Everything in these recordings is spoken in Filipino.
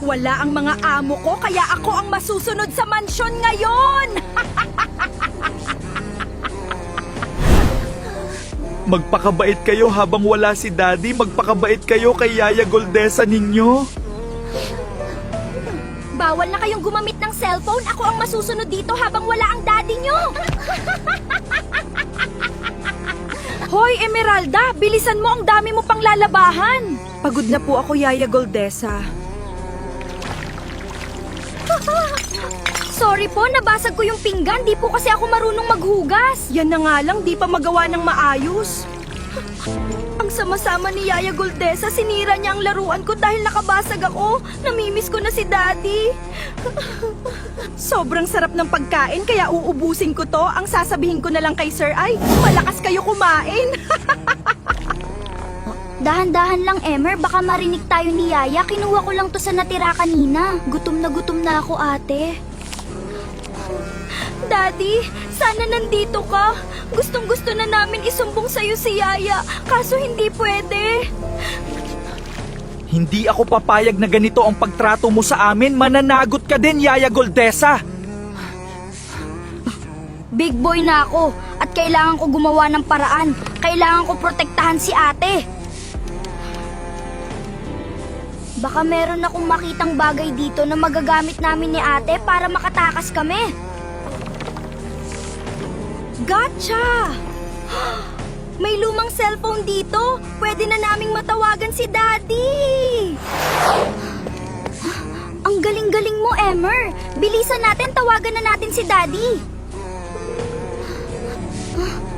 Wala ang mga amo ko, kaya ako ang masusunod sa mansyon ngayon! Magpakabait kayo habang wala si Daddy. Magpakabait kayo kay Yaya Goldesa ninyo. Bawal na kayong gumamit ng cellphone. Ako ang masusunod dito habang wala ang daddy nyo. Hoy, Emeralda! Bilisan mo, ang dami mo pang lalabahan. Pagod na po ako, Yaya Goldesa. Sorry po, nabasag ko yung pinggan. Di po kasi ako marunong maghugas. Yan na nga lang, di pa magawa ng maayos. Ang sama-sama ni Yaya Goldesa, sinira niya ang laruan ko dahil nakabasag ako. Namimiss ko na si Daddy. Sobrang sarap ng pagkain kaya uubusin ko to. Ang sasabihin ko na lang kay Sir ay, malakas kayo kumain. Dahan-dahan lang, Emer. Baka marinig tayo ni Yaya. Kinuha ko lang to sa natira kanina. Gutom na ako, ate. Daddy, sana nandito ka. Gustong-gusto na namin isumbong sa'yo si Yaya, kaso hindi pwede. Hindi ako papayag na ganito ang pagtrato mo sa amin. Mananagot ka din, Yaya Goldesa. Big boy na ako at kailangan ko gumawa ng paraan. Kailangan ko protektahan si ate. Baka meron akong makitang bagay dito na magagamit namin ni ate para makatakas kami. Gotcha! May lumang cellphone dito. Pwede na naming matawagan si Daddy. Ang galing-galing mo, Emer. Bilisan natin, tawagan na natin si Daddy.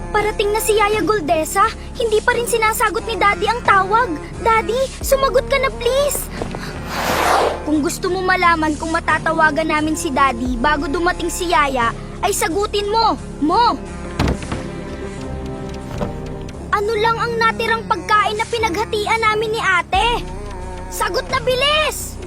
Parating na si Yaya Goldesa. Hindi pa rin sinasagot ni Daddy ang tawag. Daddy, sumagot ka na please. Kung gusto mo malaman kung matatawagan namin si Daddy bago dumating si Yaya, ay sagutin mo. Ano lang ang natirang pagkain na pinaghatian namin ni ate? Sagot na bilis!